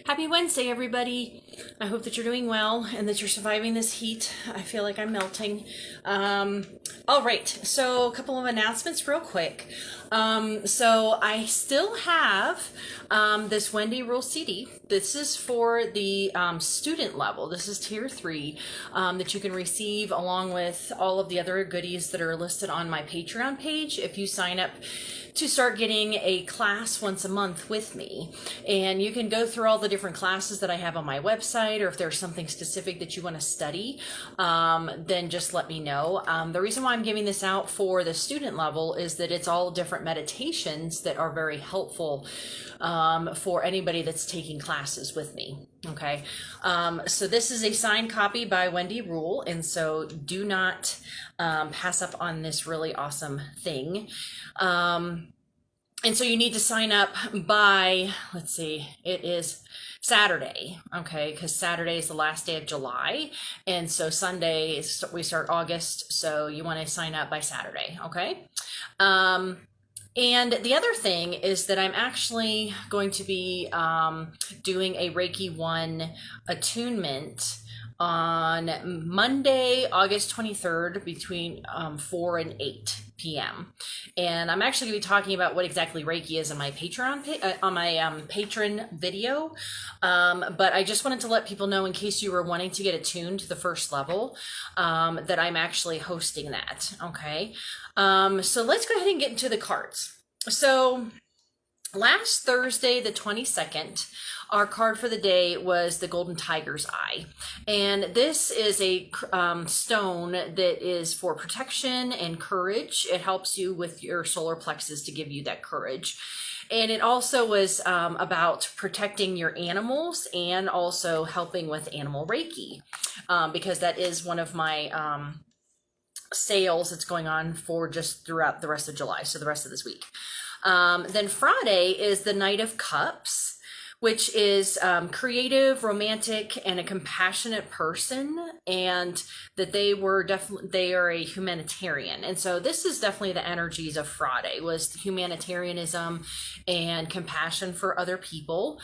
Happy Wednesday, everybody. I hope that you're doing well and that you're surviving this heat. I feel like I'm melting. All right, so a couple of announcements real quick. So I still have this Wendy Rule CD. This is for the student level. This is tier 3 that you can receive along with all of the other goodies that are listed on my Patreon page if you sign up to start getting a class once a month with me. And you can go through all the different classes that I have on my website, or if there's something specific that you want to study, then just let me know. The reason why I'm giving this out for the student level is that it's all different meditations that are very helpful for anybody that's taking classes with me. Okay, so this is a signed copy by Wendy Rule, and so do not pass up on this really awesome thing. And so you need to sign up by, let's see, it is Saturday, okay, because Saturday is the last day of July, and so Sunday we start August, so you want to sign up by Saturday, okay? And the other thing is that I'm actually going to be doing a Reiki 1 attunement on Monday, August 23rd between 4 and 8 p.m. And I'm actually going to be talking about what exactly Reiki is on my Patreon, on my patron video. But I just wanted to let people know, in case you were wanting to get attuned to the first level, that I'm actually hosting that. Okay. So let's go ahead and get into the cards. So last Thursday, the 22nd, our card for the day was the Golden Tiger's Eye. And this is a stone that is for protection and courage. It helps you with your solar plexus to give you that courage. And it also was about protecting your animals and also helping with animal Reiki, because that is one of my sales that's going on for just throughout the rest of July, so the rest of this week. Then Friday is the Knight of Cups, which is creative, romantic, and a compassionate person, and that they are a humanitarian. And so this is definitely the energies of Friday, was humanitarianism and compassion for other people,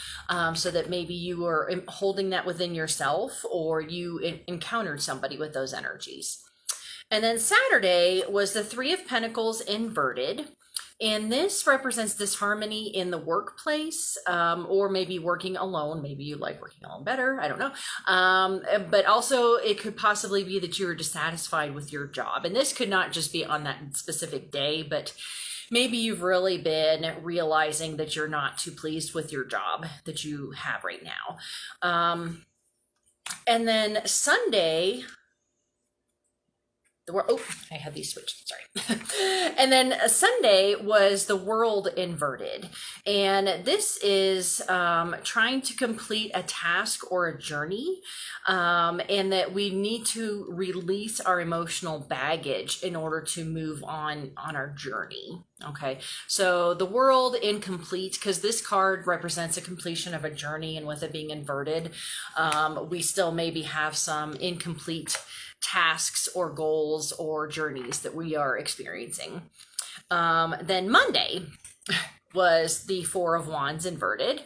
so that maybe you were holding that within yourself, or you encountered somebody with those energies. And then Saturday was the Three of Pentacles inverted. And this represents disharmony in the workplace, or maybe working alone. Maybe you like working alone better. I don't know. But also it could possibly be that you are dissatisfied with your job. And this could not just be on that specific day, but maybe you've really been realizing that you're not too pleased with your job that you have right now. And then Sunday, I had these switched, sorry. And then Sunday was the World inverted. And this is trying to complete a task or a journey, and that we need to release our emotional baggage in order to move on our journey. Okay, so the World incomplete, because this card represents a completion of a journey, and with it being inverted, we still maybe have some incomplete tasks or goals or journeys that we are experiencing. Then Monday was the Four of Wands inverted,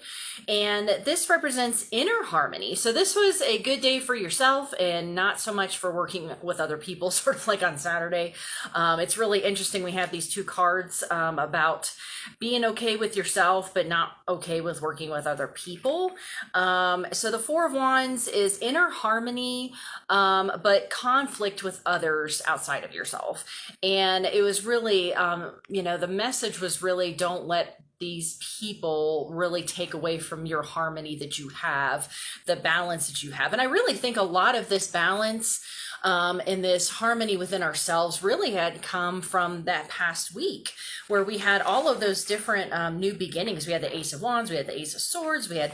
and this represents inner harmony. So this was a good day for yourself and not so much for working with other people, sort of like on Saturday. It's really interesting. We have these two cards about being okay with yourself but not okay with working with other people. So the Four of Wands is inner harmony, but conflict with others outside of yourself. And it was really, the message was really, don't let these people really take away from your harmony that you have, the balance that you have. And I really think a lot of this balance and this harmony within ourselves really had come from that past week, where we had all of those different new beginnings. We had the Ace of Wands, we had the Ace of Swords, we had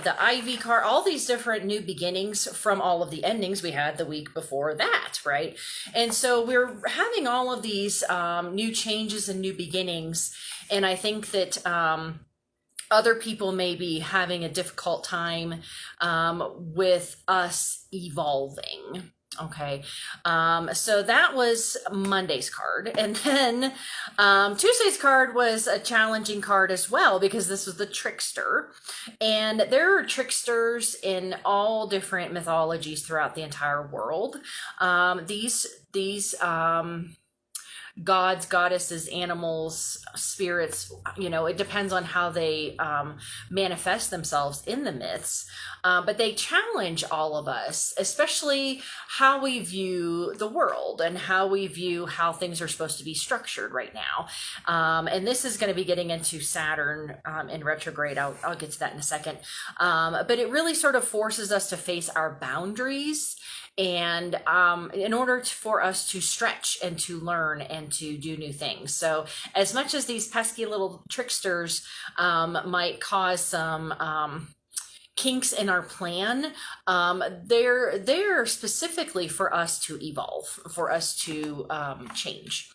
the Ivy card, all these different new beginnings from all of the endings we had the week before that, right? And so we're having all of these new changes and new beginnings. And I think that other people may be having a difficult time with us evolving. Okay. So that was Monday's card. And then Tuesday's card was a challenging card as well because this was the trickster. And there are tricksters in all different mythologies throughout the entire world. These gods, goddesses, animals, spirits, it depends on how they manifest themselves in the myths. But they challenge all of us, especially how we view the world and how we view how things are supposed to be structured right now. And this is going to be getting into Saturn in retrograde. I'll get to that in a second. But it really sort of forces us to face our boundaries, and in order for us to stretch and to learn and to do new things. So as much as these pesky little tricksters might cause some kinks in our plan, they're specifically for us to evolve, for us to change.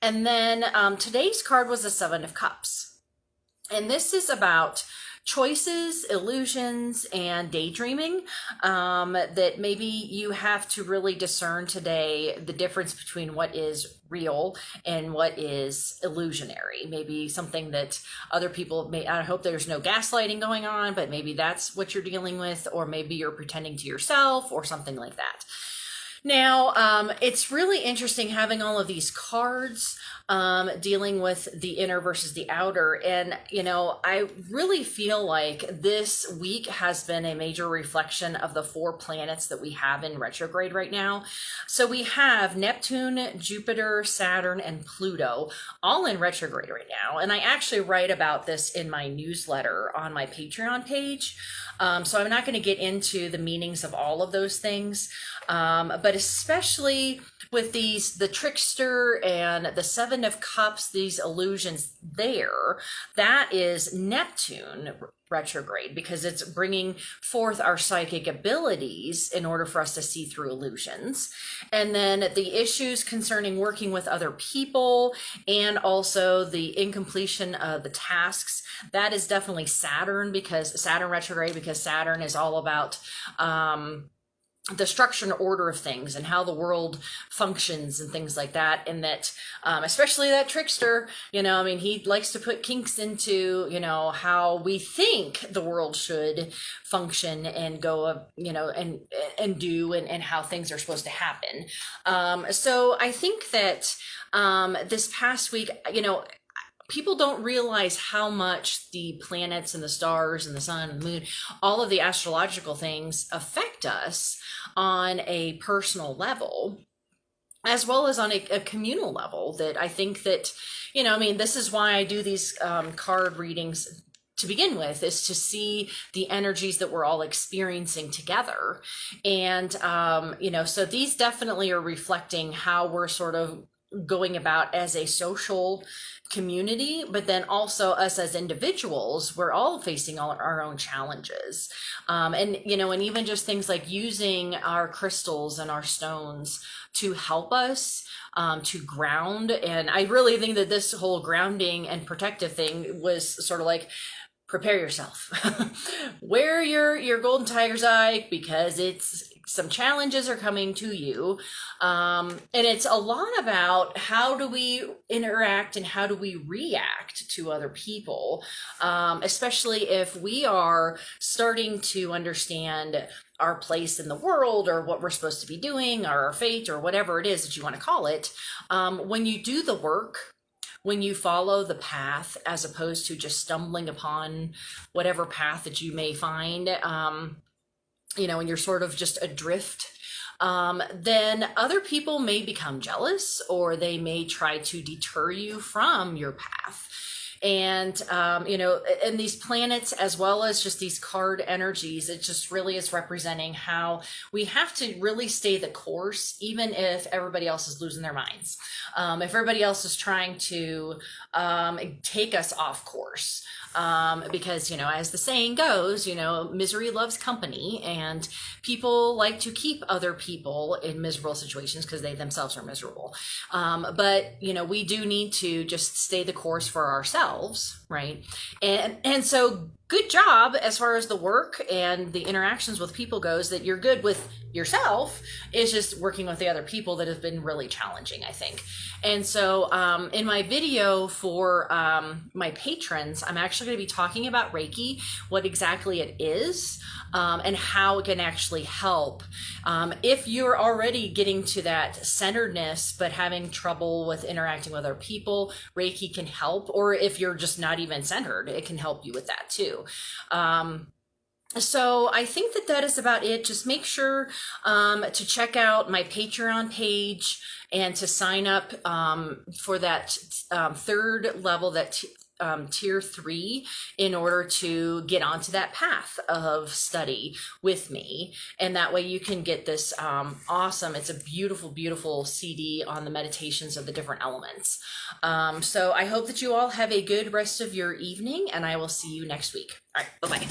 And then today's card was the Seven of Cups. And this is about choices, illusions, and daydreaming, that maybe you have to really discern today the difference between what is real and what is illusionary. Maybe something that other people may, I hope there's no gaslighting going on, but maybe that's what you're dealing with, or maybe you're pretending to yourself or something like that. Now, it's really interesting having all of these cards dealing with the inner versus the outer. And, I really feel like this week has been a major reflection of the 4 planets that we have in retrograde right now. So we have Neptune, Jupiter, Saturn, and Pluto all in retrograde right now. And I actually write about this in my newsletter on my Patreon page. So I'm not going to get into the meanings of all of those things. But especially with the trickster and the Seven of Cups, these illusions there, that is Neptune retrograde, because it's bringing forth our psychic abilities in order for us to see through illusions. And then the issues concerning working with other people and also the incompletion of the tasks, that is definitely Saturn, because Saturn retrograde, because Saturn is all about the structure and order of things and how the world functions and things like that. And that, especially that trickster, he likes to put kinks into, how we think the world should function and go, and do, and how things are supposed to happen. So I think that, this past week, people don't realize how much the planets and the stars and the sun and the moon, all of the astrological things affect us on a personal level, as well as on a communal level. That I think that, this is why I do these card readings to begin with, is to see the energies that we're all experiencing together. And, so these definitely are reflecting how we're sort of going about as a social community, but then also us as individuals, we're all facing all our own challenges. And even just things like using our crystals and our stones to help us to ground. And I really think that this whole grounding and protective thing was sort of like, prepare yourself. Wear your golden tiger's eye, because some challenges are coming to you. And it's a lot about how do we interact and how do we react to other people, especially if we are starting to understand our place in the world, or what we're supposed to be doing, or our fate, or whatever it is that you want to call it. When you do the work, when you follow the path, as opposed to just stumbling upon whatever path that you may find, and you're sort of just adrift, then other people may become jealous, or they may try to deter you from your path. And, and these planets, as well as just these card energies, it just really is representing how we have to really stay the course, even if everybody else is losing their minds. If everybody else is trying to take us off course. Because, as the saying goes, misery loves company, and people like to keep other people in miserable situations because they themselves are miserable. But, we do need to just stay the course for ourselves, right? And so good job as far as the work and the interactions with people goes, that you're good with yourself. Is just working with the other people that has been really challenging, I think. And so in my video for my patrons, I'm actually going to be talking about Reiki, what exactly it is, and how it can actually help. If you're already getting to that centeredness but having trouble with interacting with other people, Reiki can help. Or if you're just not even centered, it can help you with that too. So I think that is about it. Just make sure to check out my Patreon page and to sign up for that third level, that tier 3, in order to get onto that path of study with me. And that way you can get this awesome, it's a beautiful, beautiful CD on the meditations of the different elements. So I hope that you all have a good rest of your evening, and I will see you next week. All right, bye-bye.